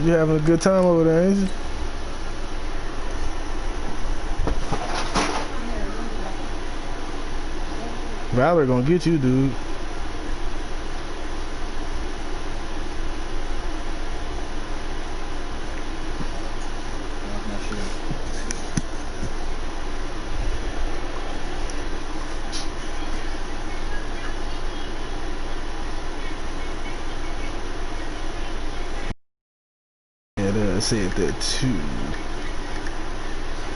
You having a good time over there, ain't you? Valerie gonna get you, dude. Yeah, I said that too.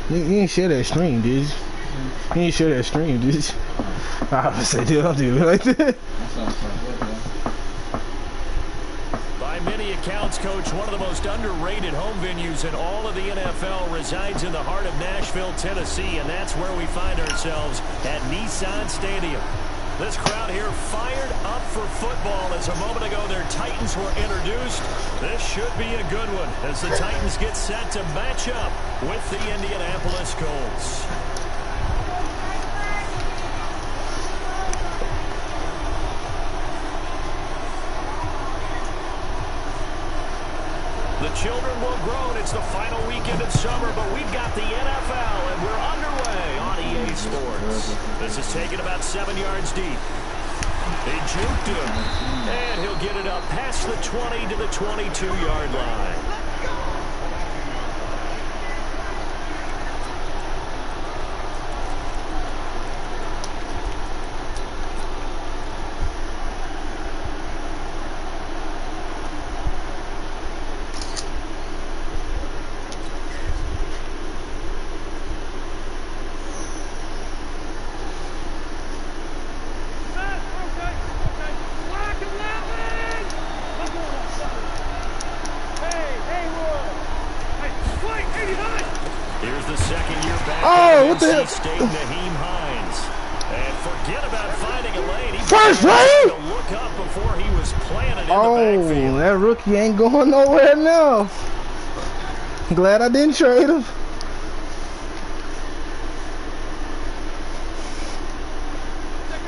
You didn't share that stream, did you? You didn't share that stream, did you? I was say, dude, don't do it like that. By many accounts, Coach, one of the most underrated home venues in all of the NFL resides in the heart of Nashville, Tennessee, and that's where we find ourselves at Nissan Stadium. This crowd here fired up for football as a moment ago their Titans were introduced. This should be a good one as the Titans get set to match up with the Indianapolis Colts. The children will grow. It's the final weekend of summer, but we've got the NFL, and we're underway on EA Sports. This is taken about 7 yards deep. They juked him, and he'll get it up past the 20 to the 22-yard line. Here's the second year back. Oh, what the hell? And forget about finding a lane. He First lane? to look up before he was planted in the Oh, backfield. that rookie ain't going nowhere now. Glad I didn't trade him.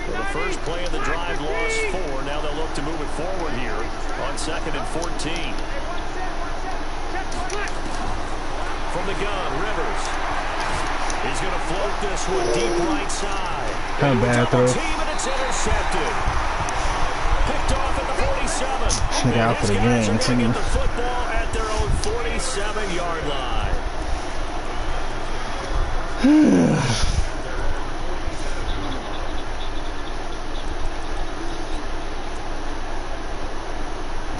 Well, the first play of the drive lost 4. Now they'll look to move it forward here on 2nd and 14. From the gun, Rivers. He's going to float this one deep right side. Kind of bad throw. Team and it's intercepted. Picked off at the 47. Sneak out for the game, too. Get the football at their own 47-yard line.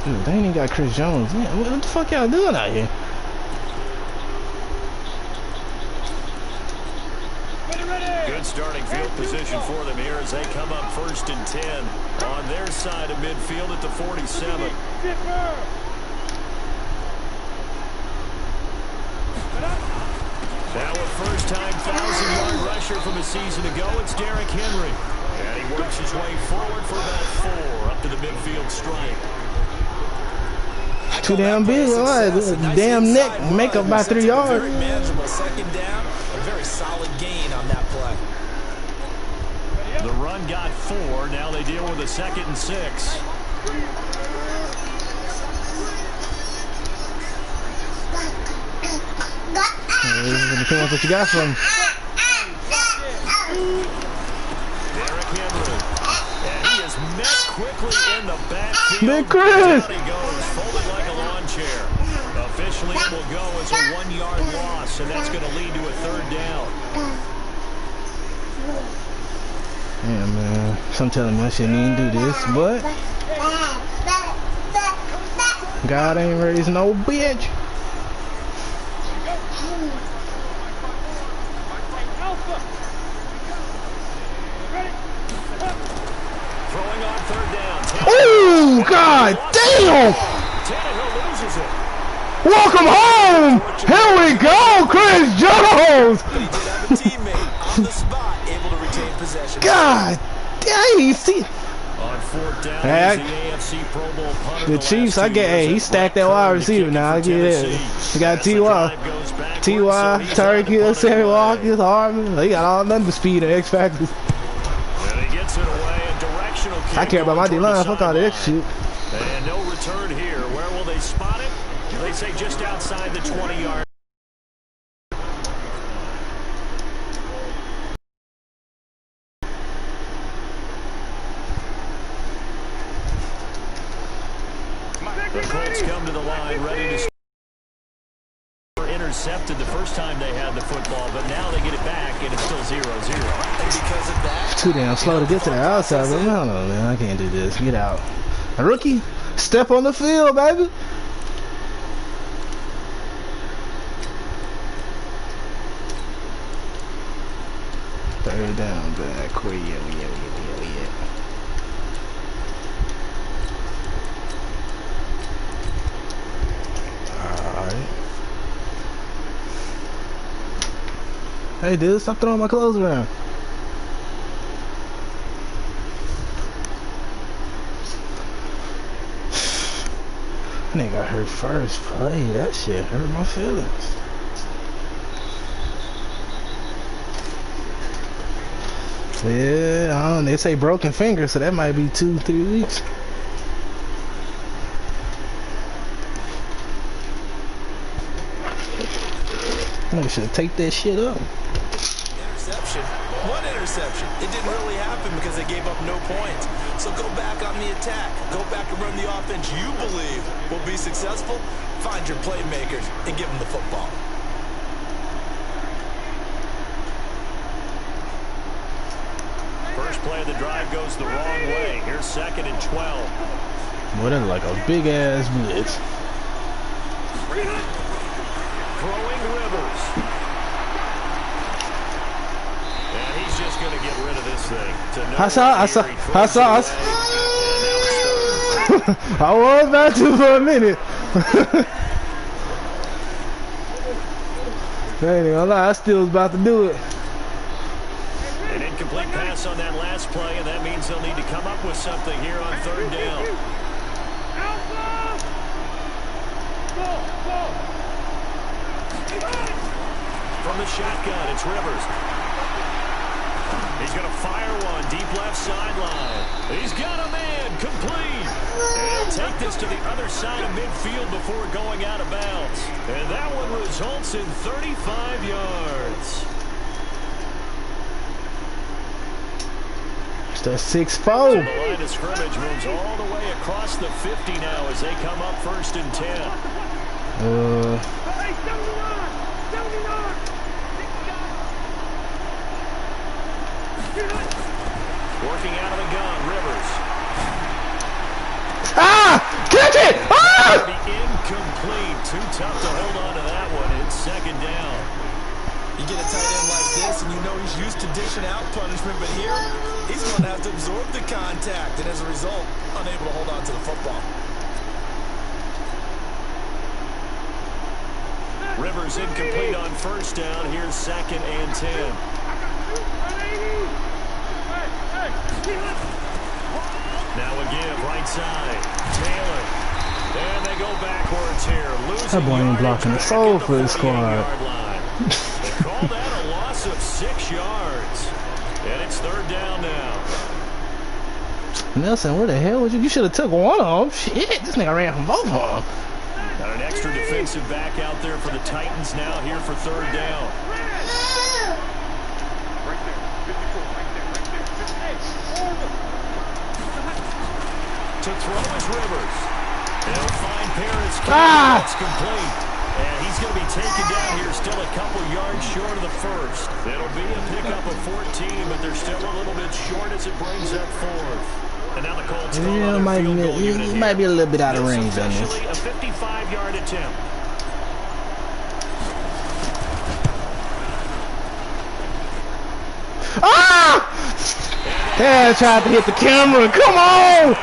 Dude, they ain't even got Chris Jones. Man, what the fuck y'all doing out here? Good starting field position for them here as they come up 1st and 10 on their side of midfield at the 47. Now a first-time 1,000-yard rusher from a season ago, it's Derrick Henry. And he works his way forward for about 4 up to the midfield stripe. Too damn big, damn neck, make up by 3 yards. Very manageable 2nd down, a very solid gain on that play. The run got 4. Now they deal with a 2nd and 6. Depends on what you got from him. Derrick Henry. And he is met quickly in the backfield. Big Chris! Down he goes, folded like a lawn chair. Officially, it will go as a 1-yard loss, and that's going to lead to a 3rd down. Yeah, man. Some telling me I shouldn't even do this, but God ain't raised no bitch. Throwing on 3rd down. Oh, God damn! Tannehill loses it. Welcome home! Here we go, Chris Jones! But he did have a teammate on the spot, able to retain possession. God dang, see. On 4th down, Hey, he's the AFC Pro Bowl punter. The Chiefs, I get, hey, he stacked that wide receiver now. I get it. He got T.Y. T.Y., Tyreek Hill, Sammy Watkins, Harmon. They got all number speed and X factors. And he gets it away, a directional kick. I care about my D-line. Fuck all that shit. And no return here. Where will they spot it? They They say just outside the 20-yard. The Colts come to the line, ready to start. Intercepted the first time they had the football, but now they get it back, and it's still 0-0. And because of that, it's too damn slow to get to the outside. But no, man, I can't do this. Get out. A rookie, step on the field, baby. Third down, back. Where you at? Hey, dude, stop throwing my clothes around. Nigga hurt first play. That shit hurt my feelings. Yeah, they say broken finger, so that might be 2-3 weeks. Nigga should take that shit up. Interception. One interception. It didn't really happen because they gave up no points. So go back on the attack. Go back and run the offense you believe will be successful. Find your playmakers and give them the football. First play of the drive goes the wrong way. Here's 2nd and 12. Boy, that's like a big-ass blitz. Throwing Rivers. And he's just going to get rid of this thing. I was about to for a minute. I ain't gonna lie, I still was about to do it. An incomplete pass on that last play, and that means they'll need to come up with something here on 3rd down. From the shotgun, it's Rivers. He's going to fire one deep left sideline. He's got a man, complete. And he'll take this to the other side of midfield before going out of bounds. And that one results in 35 yards. It's that 6-4. So the line of scrimmage moves all the way across the 50 now as they come up 1st and 10. Working out of the gun, Rivers. Ah! Catch it! Ah! Be incomplete. Too tough to hold on to that one. It's 2nd down. You get a tight end like this, and you know he's used to dishing out punishment, but here, he's going to have to absorb the contact, and as a result, unable to hold on to the football. Rivers incomplete on 1st down. Here's 2nd and 10. Now a give, right side. Taylor. And they go backwards here. That boy ain't blocking the soul for this squad. They call that a loss of 6 yards. And it's 3rd down now. Nelson, where the hell would you? You should have took one of them. Shit, this nigga ran from both of them. Got an extra defensive back out there for the Titans now here for 3rd down. To throw is Rivers. They'll find Paris. It's complete. And he's going to be taken down here, still a couple yards short of the 1st. It'll be a pickup of 14, but they're still a little bit short as it brings up 4th. And now the Colts call on their field goal unit. Might be a little bit out of range on this. Officially a 55-yard attempt. Ah! Yeah, tried to hit the camera. Come on!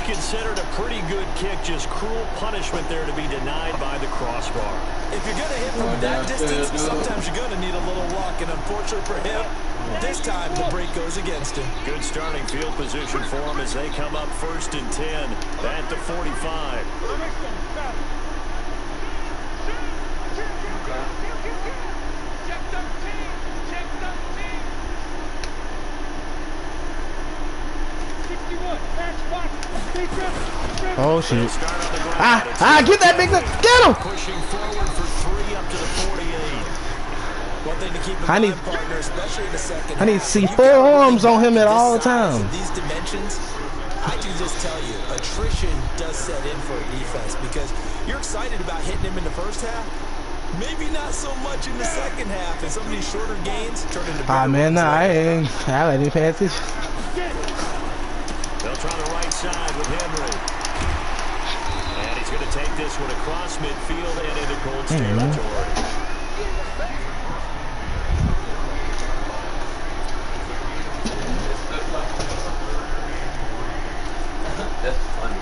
Considered a pretty good kick, just cruel punishment there to be denied by the crossbar. If you're going to hit from that distance, sometimes you're going to need a little luck, and unfortunately for him, this time the break goes against him. Good starting field position for him as they come up 1st and 10 at the 45. Oh shit! Get that big look! Get him! Pushing forward for 3 up to the 48. One thing to keep in mind, partner, especially in the second I need to half, see you 4 gotta arms really on him at this all size times. and these dimensions. I can just tell you, attrition does set in for a defense because you're excited about hitting him in the first half. Maybe not so much in the second half, and some of these shorter gains turn into bigger Man, ones. I ain't pass this. They'll try the right side with Henry. And he's going to take this one across midfield and into Colts territory. That's funny.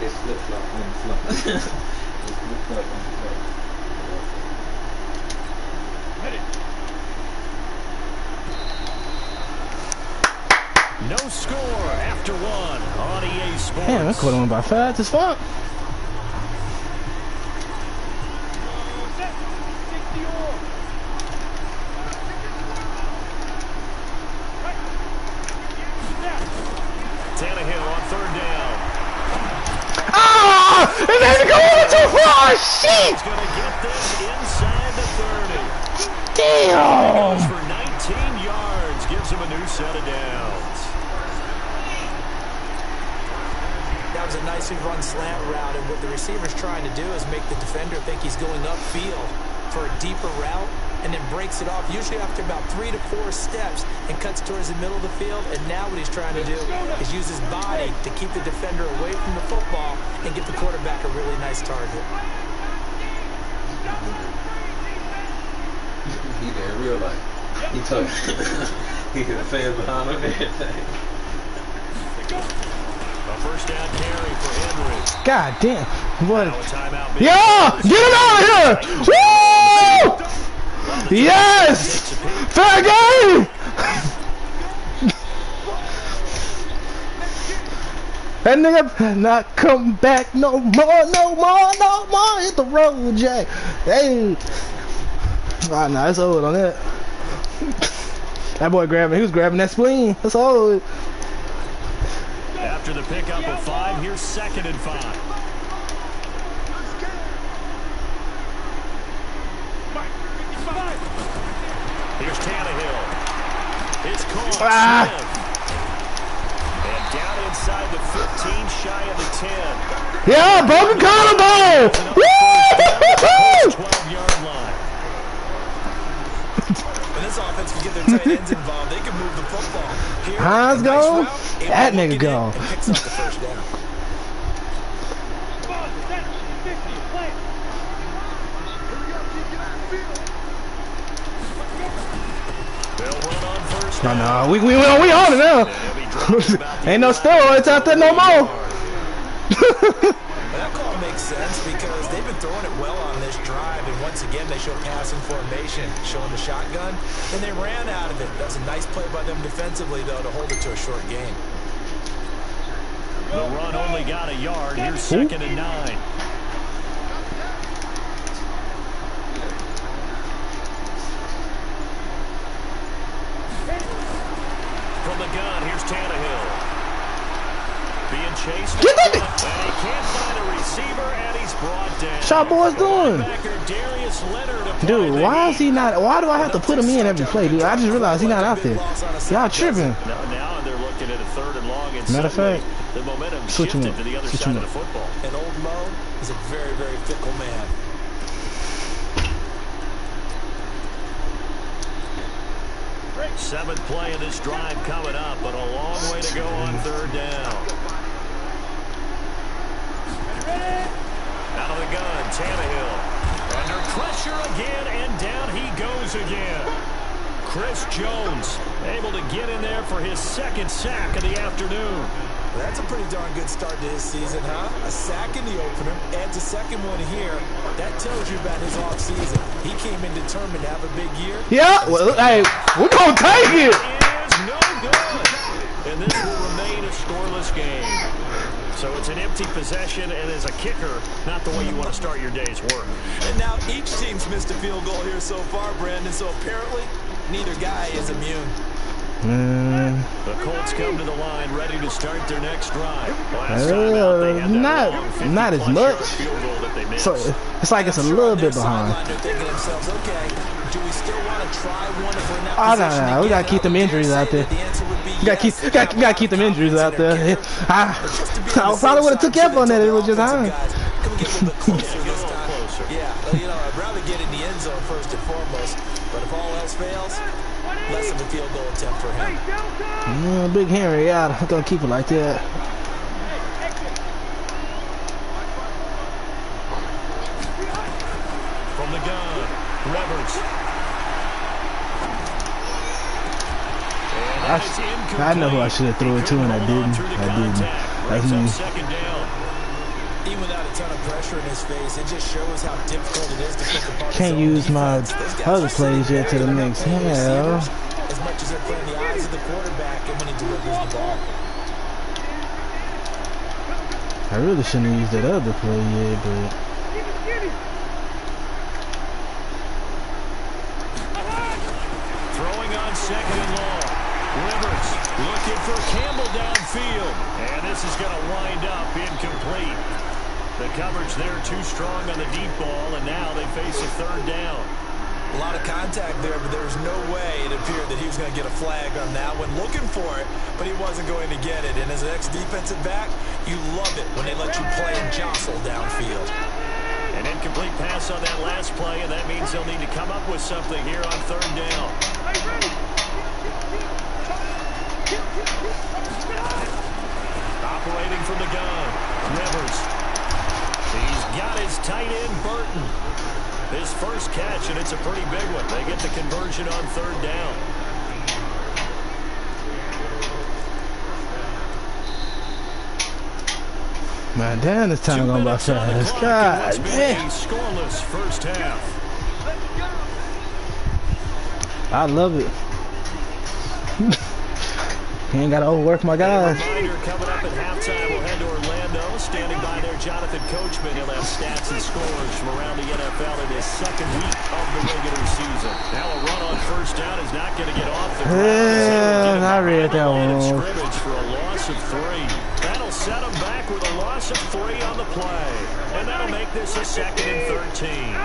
It's flip-flop on the flop. It's flip-flop on the flop. No score after 1 on EA Sports. Damn, that caught him by fast as fuck. Tannehill on 3rd down. And then going too far! Shit! He's going to get this inside the 30. Damn! Goes for 19 yards. Gives him a new set of downs. That was a nicely run slant route, and what the receiver's trying to do is make the defender think he's going upfield for a deeper route, and then breaks it off, usually after about 3 to 4 steps, and cuts towards the middle of the field. And now what he's trying to do is use his body to keep the defender away from the football and give the quarterback a really nice target. He there in real life. He told he got the fans behind him and everything. A 1st down carry for Henry. God damn! What? Now a timeout. Yeah! Get him out of here! Woo! Yes! Fair game! That nigga better not come back no more, no more, no more. Hit the road, Jack. Hey. Ah, nah, it's old on that. That boy he was grabbing that spleen. That's old. After the pickup of 5, here's 2nd and 5. Here's Tannehill. It's caught. And down inside the 15, shy of the 10. Yeah, broken collarbone. Woo! 12-yard line. When this offense can get their tight ends involved, they can move the football. Here, Hines nice gone. route, That able to nigga get in gone. and picks up the 1st down. They'll run on 1st No, down. no, we on it now. Ain't no steroids out there no more. That call makes sense because they've been throwing it well on this drive, and once again they show passing formation, showing the shotgun, and they ran out of it. That was a nice play by them defensively, though, to hold it to a short game. The run only got a yard. Here's 2nd and 9. From the gun, here's Tannehill. Being chased. Get that and he can't find a receiver, and he's brought down. Shot boys doing? Dude, why is he not? Why do I have to put him in every play, dude? I just realized he's not out there. Y'all tripping. Now they're looking at a 3rd and long. And Matter of fact, the momentum switch him shifted up. to the other Switch side him of the up. football. And old Mo is a very, very fickle man. Seventh play of this drive coming up, but a long way to go on 3rd down. Out of the gun, Tannehill. Under pressure again, and down he goes again. Chris Jones able to get in there for his 2nd sack of the afternoon. Well, that's a pretty darn good start to his season, huh? A sack in the opener, adds a 2nd one here. That tells you about his offseason. He came in determined to have a big year. Yeah, well, hey, we're gonna take it. Is no good. And this will remain a scoreless game. So it's an empty possession, and as a kicker, not the way you want to start your day's work. And now each team's missed a field goal here so far, Brandon, so apparently neither guy is immune. The Colts come to the line, ready to start their next drive. Last time out, they had that not as much. field goal that they missed. So it's like it's a little bit behind. They're thinking to themselves, okay, do we still want to try one if we're in that Oh position no, we gotta keep them injuries out there. You gotta keep them injuries out there. I probably would have took up on that. It was just high. Can we get a little bit closer this time? Yeah, you know, I'd rather get in the end zone first and foremost, but if all else fails, less of a field goal attempt for him. Big Henry out. I'm gonna keep it like that. From the gun, Rivers. I know who I should have threw it to, and I didn't. That's me. Second down. Even without a ton of pressure in his face, it just shows how difficult it is to pick apart. Can't use my other plays yet to the next. Hell. As much as they're playing the eyes of the quarterback and when he delivers the ball. I really shouldn't have used that other play yet, but Throwing on second and long. Rivers looking for Campbell downfield. And this is going to wind up incomplete. The coverage there too strong on the deep ball, and now they face a third down. A lot of contact there, but there was no way it appeared that he was going to get a flag on that one. Looking for it, but he wasn't going to get it. And as an ex-defensive back, you love it when they let you play and jostle downfield. An incomplete pass on that last play, and that means they'll need to come up with something here on third down. Operating from the gun, Rivers. He's got his tight end, Burton. His first catch, and it's a pretty big one. They get the conversion on third down. man, damn, this time going by fast. God damn. Scoreless first half. I love it. He ain't got to overwork my guys. Reminder coming up at halftime. We'll head to Orlando. Standing by there, Jonathan Coachman. He'll have stats and scores from around the NFL in his second week of the regular season. Now a run on first down is not going to get off the ground. Yeah, I read that one. Scrimmage for a loss of 3. That'll set him back with a loss of 3 on the play. And that'll make this a 2nd and 13.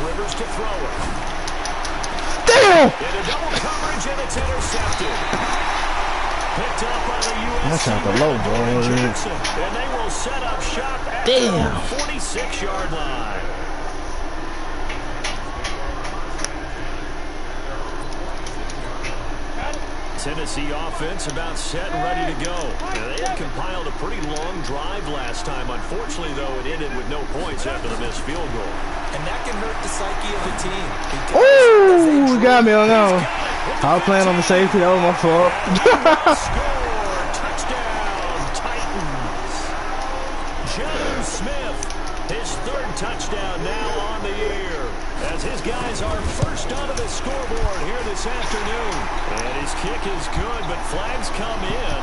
Rivers to throw it. Damn! Into double coverage, and it's intercepted. Picked up by the USC. That's not the low ball. Jackson, and they will set up shop at the 46-yard line. Tennessee offense about set and ready to go. Now, they had compiled a pretty long drive last time. Unfortunately, though, it ended with no points after the missed field goal. And that can hurt the psyche of the team. Ooh, got me on that one. I was playing on the safety. That was my fault. Score! Touchdown, Titans. John Smith, his 3rd touchdown now on the year, as his guys are first onto the scoreboard here this afternoon. And his kick is good, but flags come in.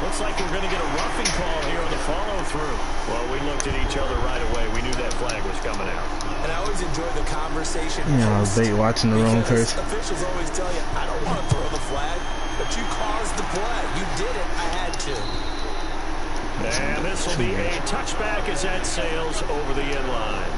Looks like we're going to get a roughing call here on the follow-through. Well, we looked at each other right away. We knew that flag was coming out. And I always enjoy the conversation. Yeah, I was watching the wrong person. Officials always tell you, I don't want to throw the flag, but you caused the play. You did it. I had to. And this will be a touchback as that sails over the end line.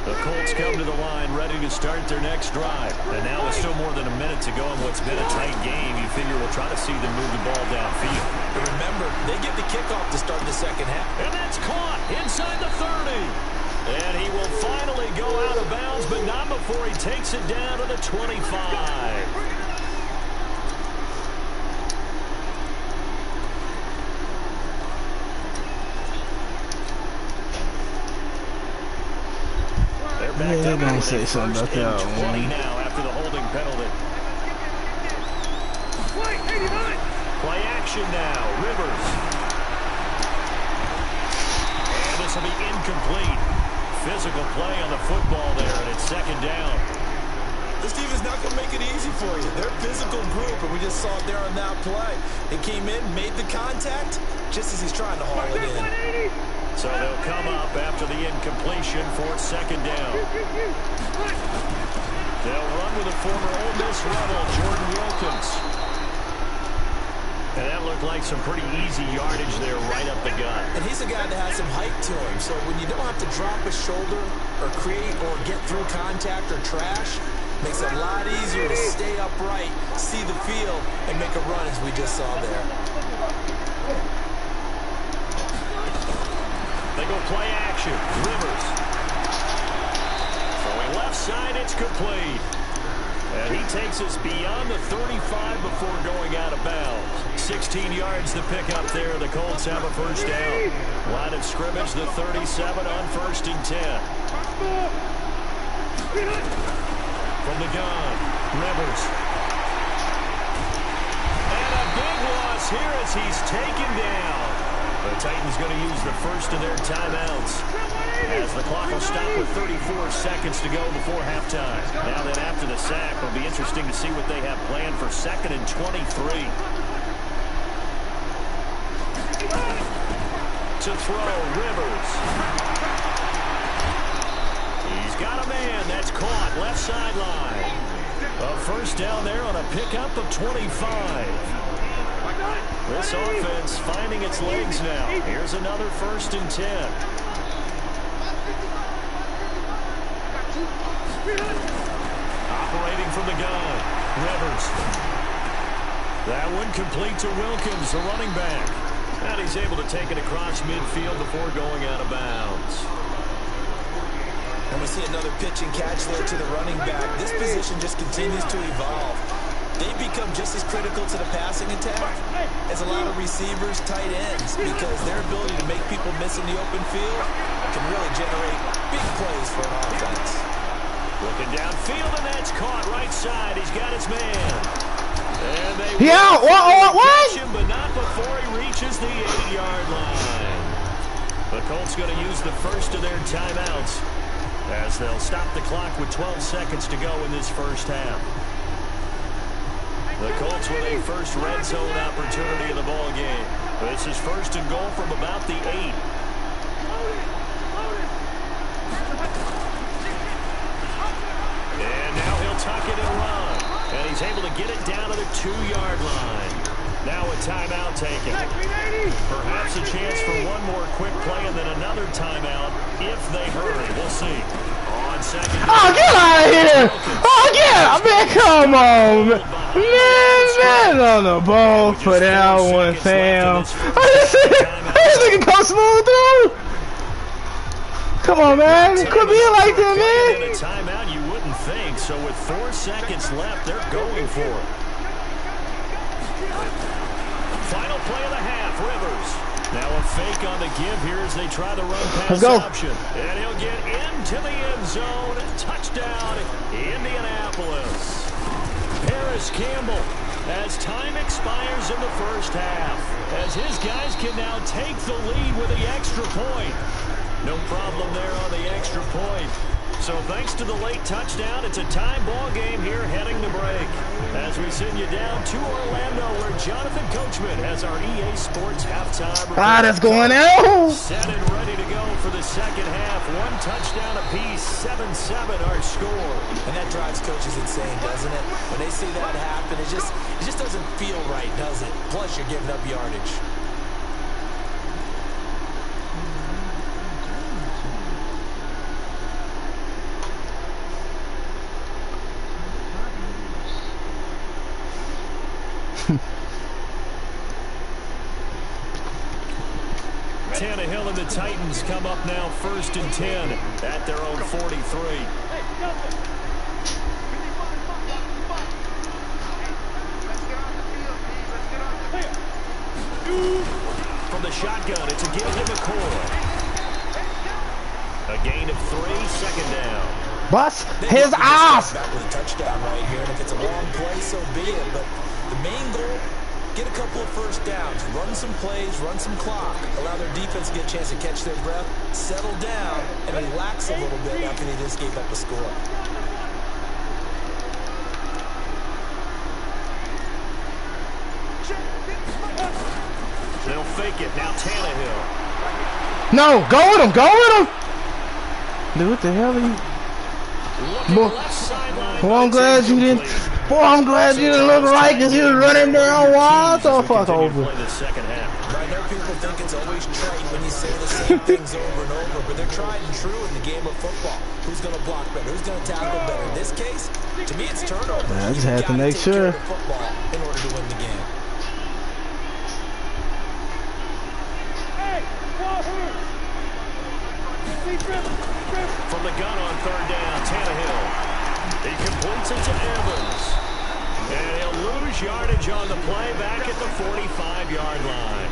The Colts come to the line ready to start their next drive. And now with still more than a minute to go in what's been a tight game, you figure we'll try to see them move the ball downfield. But remember, they get the kickoff to start the second half. And that's caught inside the 30. And he will finally go out of bounds, but not before he takes it down to the 25. Yeah, they're going to say something about that one. Now after the holding penalty. Play action now. Rivers. And this will be incomplete. Physical play on the football there, and it's 2nd down. This team is not going to make it easy for you. They're a physical group, and we just saw it there on that play. They came in, made the contact, just as he's trying to haul it in. So they'll come up after the incompletion for second down. They'll run with a former Ole Miss Rebel, Jordan Wilkins. And that looked like some pretty easy yardage there right up the gut. And he's a guy that has some height to him. So when you don't have to drop a shoulder or create or get through contact or trash, makes it a lot easier to stay upright, see the field, and make a run as we just saw there. They go play action. Rivers. Throwing left side, it's complete. And he takes us beyond the 35 before going out of bounds. 16 yards to pick up there. The Colts have a first down. Line of scrimmage, the 37 on 1st and 10. From the gun, Rivers. And a big loss here as he's taken down. The Titans going to use the first of their timeouts, as the clock will stop with 34 seconds to go before halftime. Now then, after the sack, it'll be interesting to see what they have planned for 2nd and 23. To throw, Rivers. He's got a man. That's caught. Left sideline. A first down there on a pickup of 25. This offense finding its legs now. Here's another 1st and 10. Operating from the gun. Rivers. That one complete to Wilkins, the running back. And he's able to take it across midfield before going out of bounds. And we see another pitch and catch there to the running back. This position just continues to evolve. They become just as critical to the passing attack as a lot of receivers, tight ends, because their ability to make people miss in the open field can really generate big plays for an offense. Looking downfield, and that's caught right side. He's got his man. And they what? him, but not before he reaches the 8-yard line. The Colts going to use the first of their timeouts, as they'll stop the clock with 12 seconds to go in this first half. The Colts with a first red zone opportunity in the ball game. This is 1st and goal from about the 8. And now he'll tuck it and run. And he's able to get it down to the 2-yard line. Now a timeout taken. Perhaps a chance for one more quick play and then another timeout if they hurry. We'll see. On second. Oh, get out of here! Oh, get out! Man, come on, man. Man on the ball for that one, fam. This nigga come smooth through. Come on, man. It could be like that, man. In a timeout, you wouldn't think. So with 4 seconds left, they're going for it. Final play of the half, Rivers. Now a fake on the give here as they try the run pass option. And he'll get into the end zone. Touchdown, Indianapolis. Paris Campbell, as time expires in the first half, as his guys can now take the lead with the extra point. No problem there on the extra point. So thanks to the late touchdown, it's a tie ball game here heading to break. As we send you down to Orlando, where Jonathan Coachman has our EA Sports halftime report. That's going out. Set and ready to go for the second half. 1 touchdown apiece, 7-7 our score. And that drives coaches insane, doesn't it? When they see that happen, it just doesn't feel right, does it? Plus, you're giving up yardage. Tannehill and the Titans come up now 1st and 10 at their own 43. From the shotgun, it's a give to McCoy. A gain of 3, 2nd down. Bust his ass. Back with a touchdown right here, and if it's a long play, so be it. But the main goal, get a couple of first downs, run some plays, run some clock, allow their defense to get a chance to catch their breath, settle down, and relax a little bit after they just gave up a score. take it. Now Tannehill. No, go with him. Go with him. Dude, what the hell are you? Boy, I'm glad you didn't. Boy, I'm glad you didn't look right because he was running down wide the fuck over. I know people think it's always trite when you say the same things over and over, but they're tried and true in the game of football. Who's going to block better? Who's going to tackle better? In this case, to me, it's turnover. I just had to make sure. Football in order to win the game. From the gun on third down, Tannehill. He completes it to Evans. And he'll lose yardage on the play back at the 45-yard line.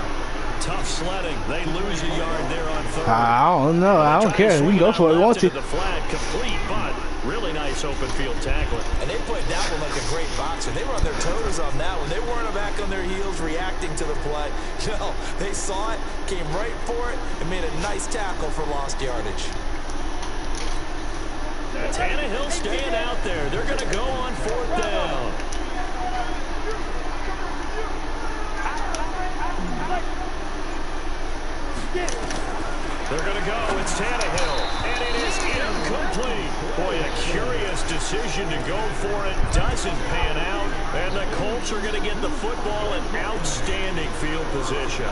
Tough sledding. They lose a yard there on third. I don't know. I don't care. We can go for it. Want to? The flat complete, but really nice open field tackling. And they played that one like a great boxer. They were on their toes on that one. They weren't back on their heels reacting to the play. No, they saw it, came right for it, and made a nice tackle for lost yardage. Tannehill staying out there. They're going to go on fourth down. They're going to go. It's Tannehill. And it is incomplete. Boy, a curious decision to go for it. Doesn't pan out. And the Colts are going to get the football in outstanding field position.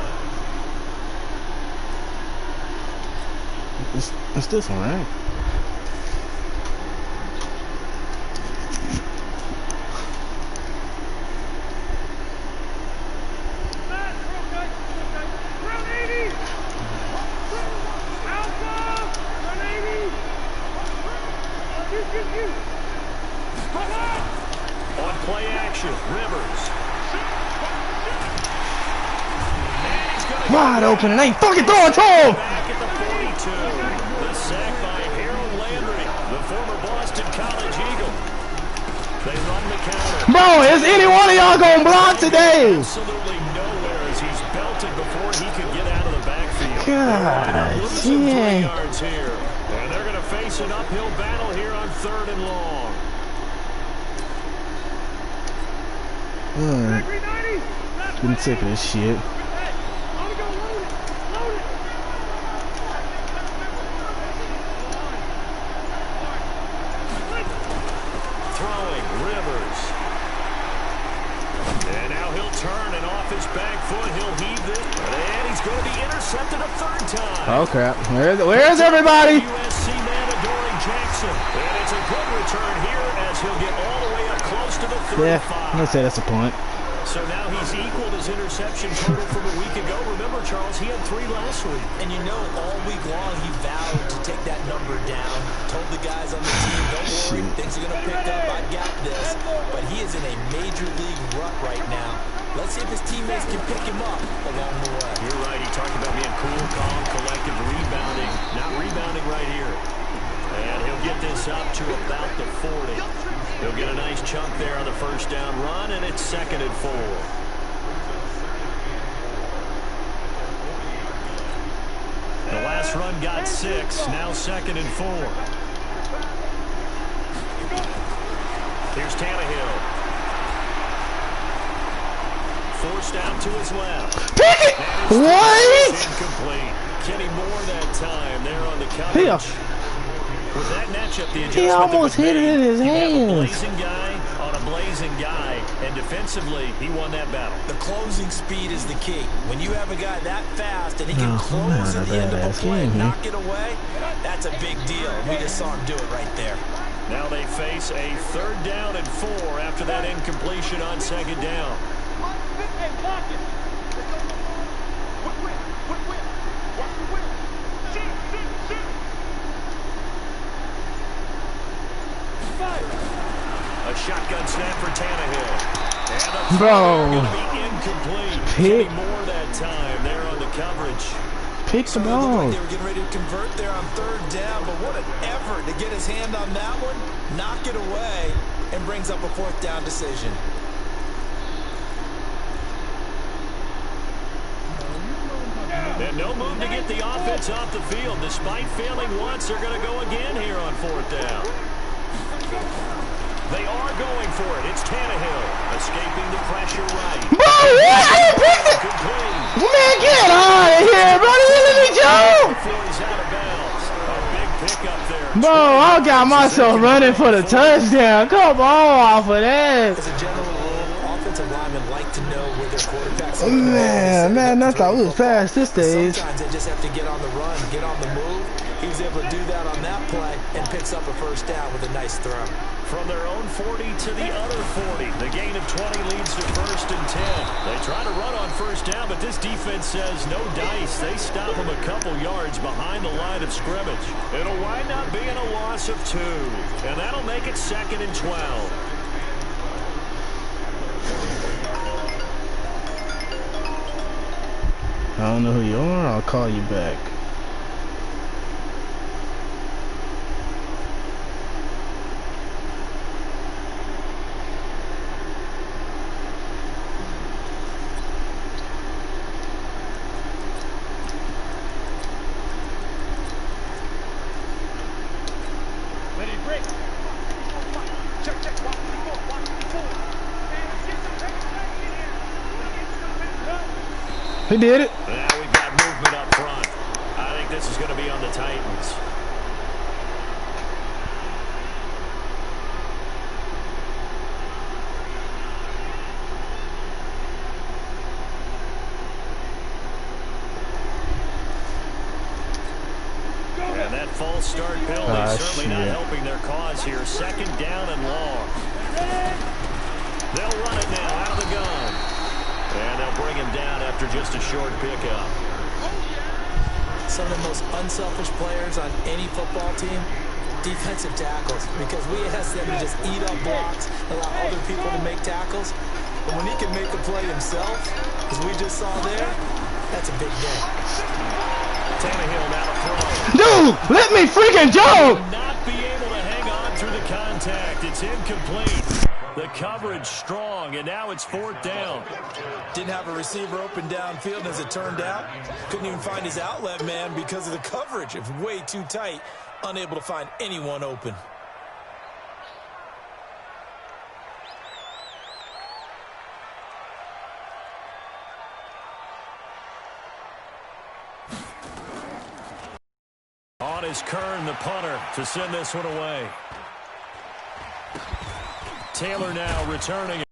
It's this one, right? On play action, Rivers. Wide open and ain't fucking throwing to him. Back at the 42. The sack by Harold Landry, the former Boston College Eagle. They run the counter. Bro, is any one of y'all gonna block today? Absolutely nowhere as he's belted before he could get out of the backfield. God, Losing 3 yeah. yards here. And they're going to face an uphill battle here on third and long. Getting sick of this shit. Throwing, Rivers. And now he'll turn and off his back foot. He'll heave it. And he's going to be intercepted a third time. Oh crap. Where's everybody? USC man adoring Jackson. And it's a good return here as he'll get all the way up close to the 35. Yeah, let's say that's the point. So now he's equaled his interception total from a week ago. Remember, Charles, he had 3 last week. And you know, all week long he vowed to take that number down. Told the guys on the team, don't worry, things are going to pick up. I got this. But he is in a major league rut right now. Let's see if his teammates can pick him up along the way. You're right. He talked about being cool, calm, collective, rebounding. Not rebounding right here. And he'll get this up to about the 40. He'll get a nice chunk there on the first down run, and it's 2nd and 4. The last run got 6. Now 2nd and 4. Here's Tannehill. Forced out to his left. Pick it! What? Incomplete. Kenny Moore that time there on the coverage. Yeah. With that matchup, the He almost hit it in his hands. A blazing guy on a blazing guy, and defensively, he won that battle. The closing speed is the key. When you have a guy that fast and he can close at the end of a play and knock it away, that's a big deal. We just saw him do it right there. Now they face a 3rd down and 4 after that incompletion on 2nd down. A shotgun snap for Tannehill. And Bro. going to be incomplete. Pick. Kenny Moore that time there on the coverage. Pick the It looked ball. like they were getting ready to convert there on 3rd down, but what an effort to get his hand on that one, knock it away, and brings up a 4th down decision. And no move to get the offense off the field. Despite failing once, they're going to go again here on 4th down. They are going for it. It's Tannehill escaping the pressure right. Bro, what? I didn't pick it. Man, get out of here, bro. Let me jump. He's out of bounds. A big pickup there. Bro, I got myself running for the touchdown. Come on off of that. As a general rule, offensive linemen like to know where their quarterbacks are. Man, I thought we was past this stage. Sometimes they just have to get on the run, get on the move. He was able to do that on that play and picks up a first down with a nice throw. From their own 40 to the other 40. The gain of 20 leads to 1st and 10. They try to run on first down, but this defense says no dice. They stop them a couple yards behind the line of scrimmage. It'll wind up being a loss of 2. And that'll make it 2nd and 12. I don't know who you are. I'll call you back. He did it. Now we've got movement up front. I think this is going to be on the Titans. And that false start penalty certainly not helping their cause here. 2nd down and long. They'll run it now out of the gun. And they'll bring him down after just a short pickup. Some of the most unselfish players on any football team, defensive tackles, because we ask them to just eat up blocks, allow other people to make tackles. But when he can make a play himself, as we just saw there, that's a big day. Tannehill now to throw. Dude, let me freaking jump! Not be able to hang on through the contact. It's incomplete. The coverage strong, and now it's 4th down. Didn't have a receiver open downfield, as it turned out. Couldn't even find his outlet man because of the coverage. It was way too tight. Unable to find anyone open. On is Kern, the punter, to send this one away. Taylor now returning.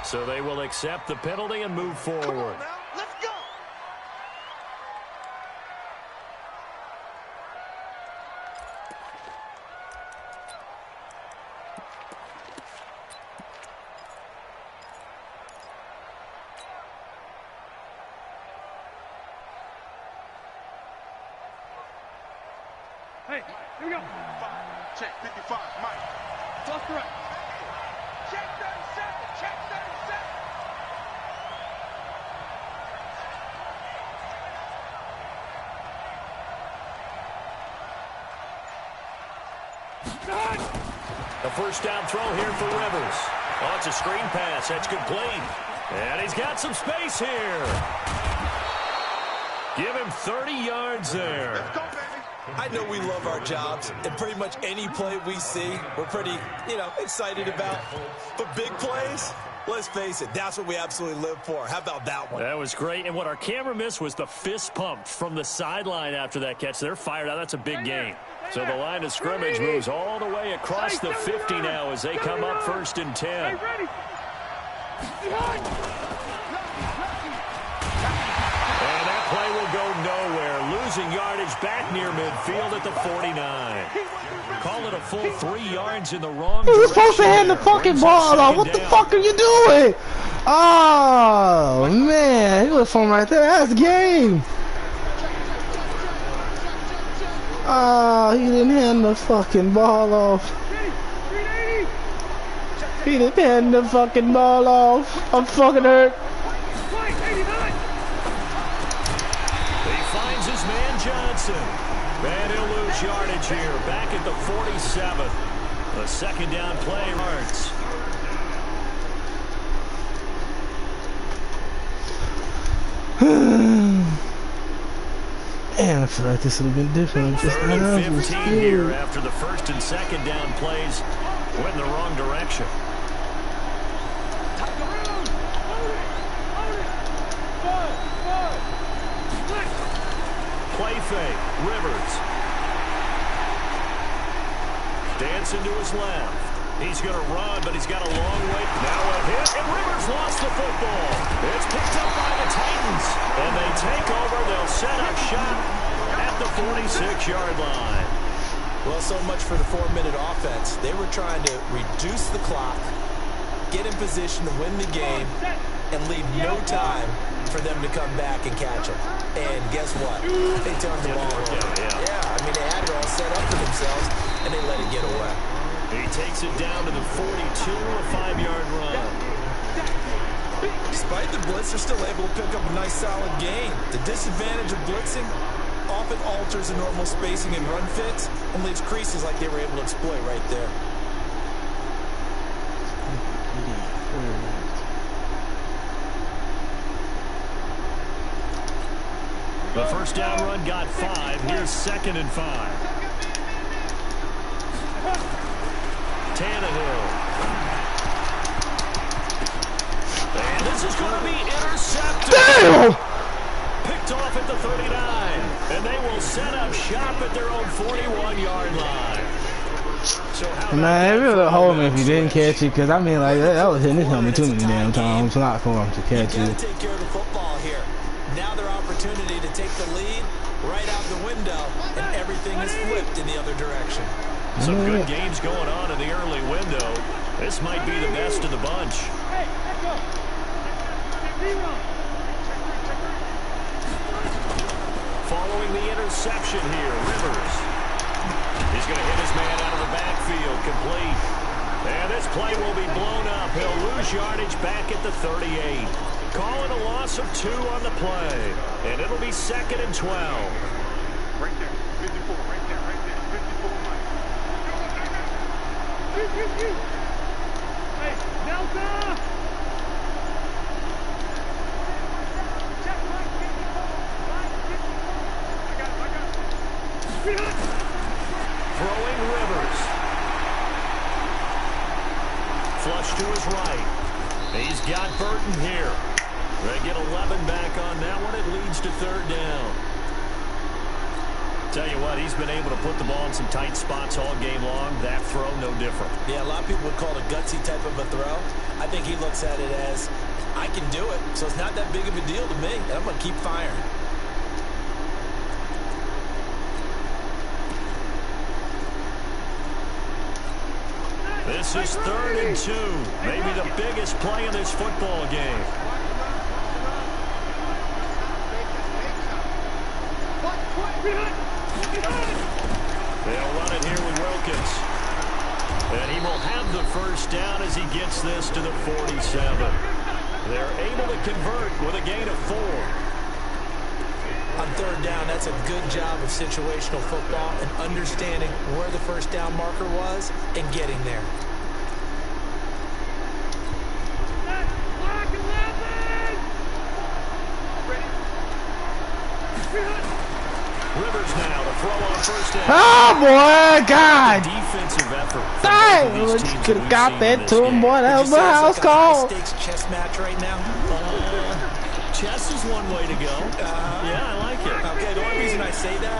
So they will accept the penalty and move forward. Let's go. Hey, here we go. 5, check 55, Mike. Toss the right. Check 37, check 37. A first down throw here for Rivers. Oh, it's a screen pass. That's complete. And he's got some space here. Give him 30 yards there. Let's go, baby. I know we love our jobs, and pretty much any play we see, we're pretty, excited about. But big plays, let's face it, that's what we absolutely live for. How about that one? That was great. And what our camera missed was the fist pump from the sideline after that catch. They're fired out. That's a big game. So the line of scrimmage moves all the way across the 50 now as they come up 1st and 10. And that play will go nowhere. Losing yardage back near midfield at the 49. Call it a full 3 yards in the wrong direction. You're supposed to hand the fucking ball off. What the fuck are you doing? Oh, man. He was from right there. That's game. Oh, he didn't hand the fucking ball off. He didn't hand the fucking ball off. I'm fucking hurt. He finds his man Johnson. And he'll lose yardage here. Back at the 47. A 2nd down play yards. Man, I feel like this would have been different. Just 3rd and 15 here after the 1st and 2nd down plays went in the wrong direction. Play fake. Rivers. Dancing to his left. He's going to run, but he's got a long way. Now a hit, and Rivers lost the football. It's picked up by the Titans, and they take over. They'll set up shop at the 46-yard line. Well, so much for the 4-minute offense. They were trying to reduce the clock, get in position to win the game, and leave no time for them to come back and catch them. And guess what? They turned the ball over. Yeah, I mean, they had it all set up for themselves, and they let it get away. He takes it down to the 42, a 5-yard run. Despite the blitz, they're still able to pick up a nice, solid gain. The disadvantage of blitzing often alters the normal spacing and run fits and leaves creases like they were able to exploit right there. The first down run got 5. Here's 2nd and 5. Tannehill. And this is going to be intercepted. Damn! Picked off at the 39. And they will set up shop at their own 41-yard line. So how Man, it really hold me if you didn't catch it, because I mean, like, that was hitting his helmet too many damn times. Not for him to catch You it. gotta take care of the football here. Now their opportunity to take the lead right out the window, and everything is flipped in the other direction. Some good games going on in the early window. This might be the best of the bunch. Following the interception here, Rivers. He's going to hit his man out of the backfield, complete. And this play will be blown up. He'll lose yardage back at the 38. Calling a loss of 2 on the play. And it'll be 2nd and 12. Right there, 54, right there, 54, Mike. Hey, Nelson! Check right, 54, I got it. Throwing Rivers. Flush to his right. He's got Burton here. They get 11 back on that one. It leads to 3rd down. Tell you what, he's been able to put the ball in some tight spots all game long. That throw, no different. Yeah, a lot of people would call it a gutsy type of a throw. I think he looks at it as, I can do it, so it's not that big of a deal to me, and I'm going to keep firing. This is 3rd and 2. Maybe the biggest play in this football game. They'll run it here with Wilkins. And he will have the first down as he gets this to the 47. They're able to convert with a gain of 4. On 3rd down, that's a good job of situational football and understanding where the first down marker was and getting there. Rivers now to throw on first down. Oh, boy, God. Defensive effort. Dang, could have got that to him, boy. That was my house call. Stakes chess match right now. Chess is one way to go. Yeah, I like it. Okay, the only reason I say that,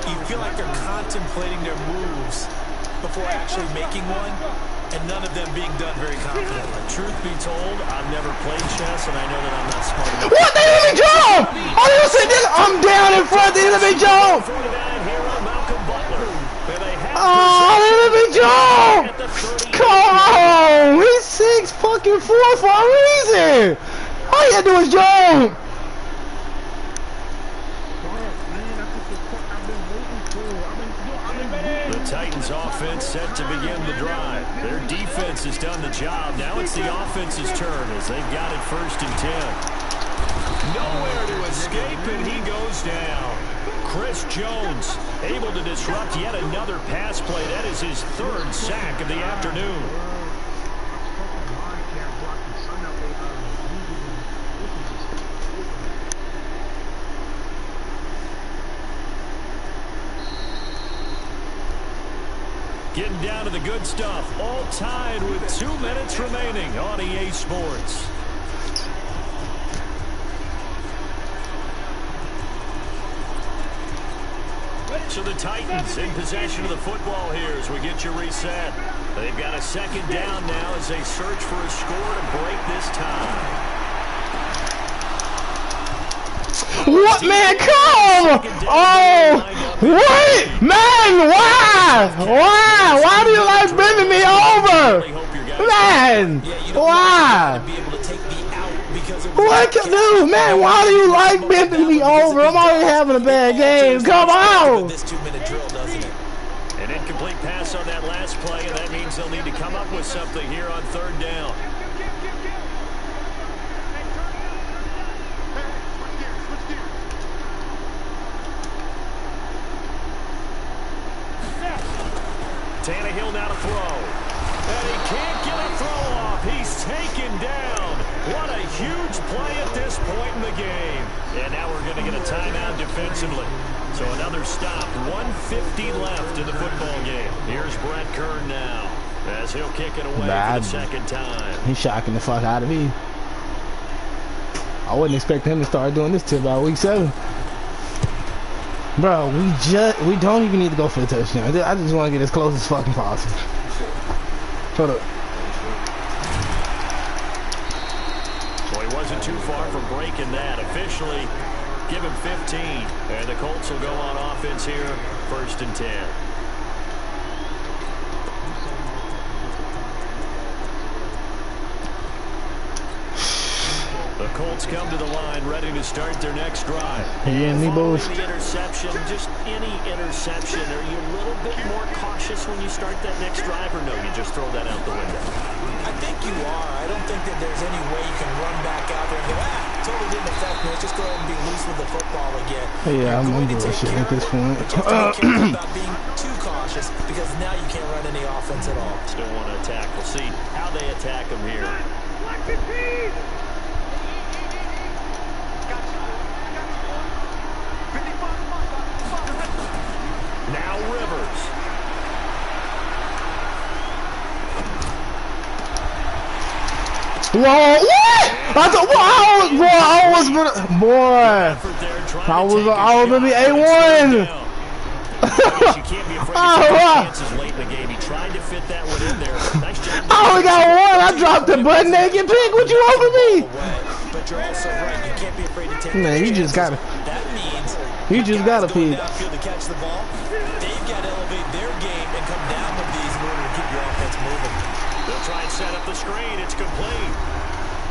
you feel like they're contemplating their moves before actually making one, and none of them being done very confidently. Truth be told, I've never played chess, and I know that I'm not smart enough. What the enemy jump? Oh, you said this? I'm down in front of the enemy jump. 49 here on Malcolm Butler. Oh, the enemy jump. Come on. He's 6'4" for a reason. All you gotta do is jump. The Titans offense set to begin the drive. Their defense has done the job. Now it's the offense's turn as they've got it 1st and 10. Nowhere to escape, and he goes down. Chris Jones able to disrupt yet another pass play. That is his 3rd sack of the afternoon. Getting down to the good stuff. All tied with 2 minutes remaining on EA Sports. So the Titans in possession of the football here as we get you reset. They've got a second down now as they search for a score to break this tie. What, man? Come! Oh! What? Man, why? Why? Why do you like bending me over? Man! Why? What, dude, man, why do you like bending me over? I'm already having a bad game. Come on! This 2-minute drill, doesn't it? An incomplete pass on that last play, and that means they'll need to come up with something here on third down. Tannehill now to throw. And he can't get a throw off. He's taken down. What a huge play at this point in the game. And now we're going to get a timeout defensively. So another stop. 1:50 left in the football game. Here's Brett Kern now as he'll kick it away for the second time. He's shocking the fuck out of me. I wouldn't expect him to start doing this till about week 7. Bro, we don't even need to go for the touchdown. I just want to get as close as fucking possible. Hold up. Well, he wasn't too far from breaking that. Officially, give him 15. And the Colts will go on offense here, 1st and 10. The Colts come to the line, ready to start their next drive. Yeah, me both. The interception, just any interception, are you a little bit more cautious when you start that next drive, or no, you just throw that out the window? I think you are. I don't think that there's any way you can run back out there and go, totally didn't affect me. Let's just go ahead and be loose with the football again. Yeah, I'm bullshit at this point. But you have to be careful about being too cautious because now you can't run any offense at all. Still want to attack. We'll see how they attack him here. Now Rivers. Whoa! What? I thought, I was gonna be A1. You can't be afraid to take chances late in the game. He tried to fit that one in there. Nice job. I only got one. I dropped the butt naked pick. What you over me? But you're also right. You can't be afraid to take Man, you just gotta. That means You just gotta pick. downfield to catch the ball. They've got to elevate their game and come down with these in order to keep your offense moving. They'll try and set up the screen. It's complete.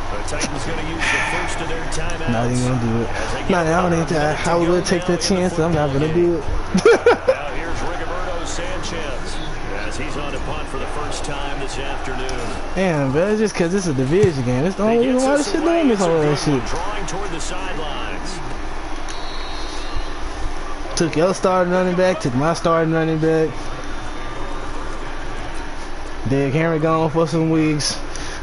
The Titans going to use the first of their timeouts. Not even gonna do it. No, I don't need that. I would take that chance. I'm not gonna do it. Now here's Rigoberto Sanchez as he's on to punt for the first time this afternoon. Damn, bro, it's just because it's a division game. It's the only reason why this shit doing this whole shit. Drawing toward the sidelines. Took your starting running back, took my starting running back. Derrick Henry gone for some weeks.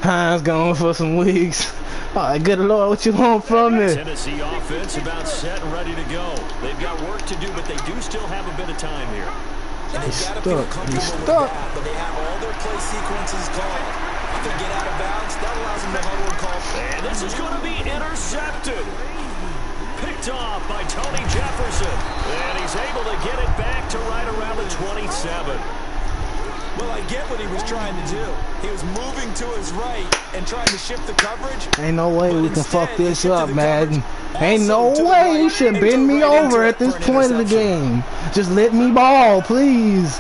Hines gone for some weeks. Oh, good Lord, what you want from me? Tennessee offense about set and ready to go. They've got work to do, but they do still have a bit of time here. And they've got to feel comfortable with that, but they have all their play sequences called. If they get out of bounds, that allows them to huddle and call. And this is going to be intercepted. Picked off by Tony Jefferson. And he's able to get it back to right around the 27. Well, I get what he was trying to do. He was moving to his right and trying to shift the coverage. Ain't no way we can fuck this up, man. Ain't no way you should bend me over at this point of the game. Just let me ball, please.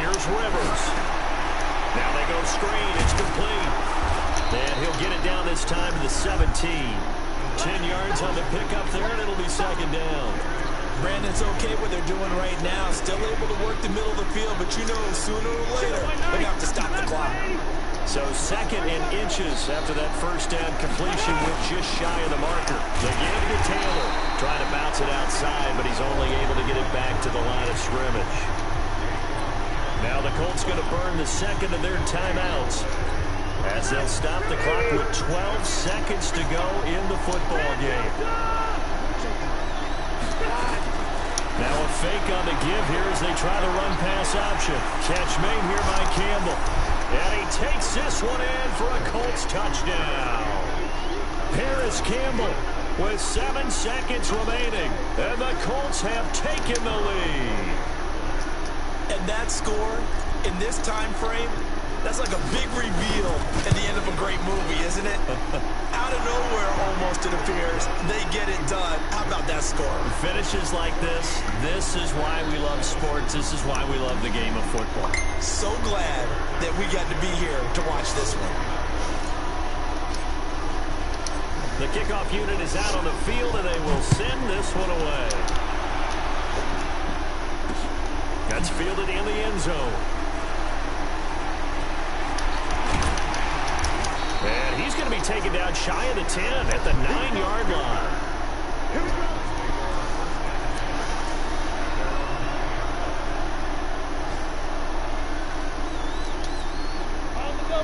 Here's Rivers. Now they go screen. It's complete. And he'll get it down this time to the 17. 10 yards on the pickup there, and it'll be second down. Brandon, it's okay what they're doing right now. Still able to work the middle of the field, but you know sooner or later they're going to have to stop the clock. So second and inches after that first down completion with just shy of the marker. They give it to Taylor. Trying to bounce it outside, but he's only able to get it back to the line of scrimmage. Now the Colts going to burn the second of their timeouts as they'll stop the clock with 12 seconds to go in the football game. Now a fake on the give here as they try the run pass option. Catch made here by Campbell. And he takes this one in for a Colts touchdown. Harris Campbell with 7 seconds remaining. And the Colts have taken the lead. And that score in this time frame, that's like a big reveal at the end of a great movie, isn't it? Out of nowhere, almost, it appears, they get it done. How about that score? Finishes like this is why we love sports. This is why we love the game of football. So glad that we got to be here to watch this one. The kickoff unit is out on the field, and they will send this one away. That's fielded in the end zone. And he's going to be taken down shy of the 10 at the 9-yard line.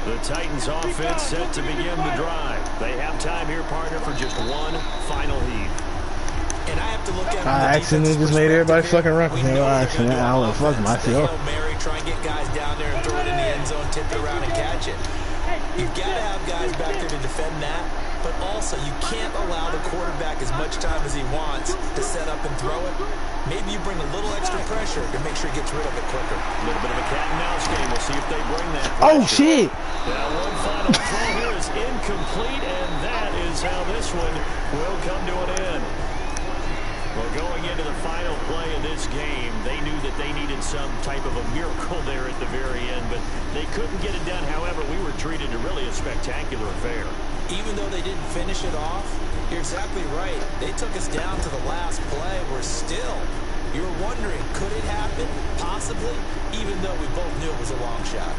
The Titans offense set to begin the drive. They have time here, partner, for just one final heave. And I have to look at I accidentally just made everybody fucking run. I accidentally, I don't fuck myself. Mary, try and get guys down there and throw it in the end zone, tip it around and catch it. You've got to have guys back there to defend that, but also you can't allow the quarterback as much time as he wants to set up and throw it. Maybe you bring a little extra pressure to make sure he gets rid of it quicker. A little bit of a cat and mouse game. We'll see if they bring that pressure. Oh, shit. Now one final throw here is incomplete, and that is how this one will come to an end. Well, going into the final play of this game, they knew that they needed some type of a miracle there at the very end, but they couldn't get it done. However, we were treated to really a spectacular affair. Even though they didn't finish it off, you're exactly right. They took us down to the last play. We're still, you were wondering, could it happen? Possibly, even though we both knew it was a long shot.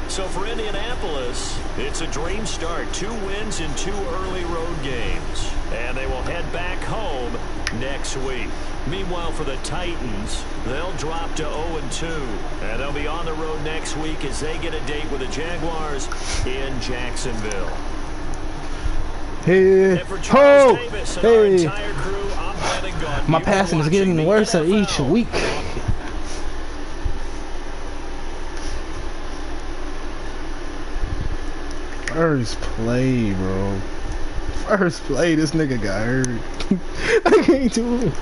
So for Indianapolis, it's a dream start. 2 wins in 2 early road games. And they will head back home next week. Meanwhile, for the Titans, they'll drop to 0-2. And they'll be on the road next week as they get a date with the Jaguars in Jacksonville. Hey, Ho! Hey. My passing is getting worse each week. First play, bro. First play, this nigga got hurt. I can't do it.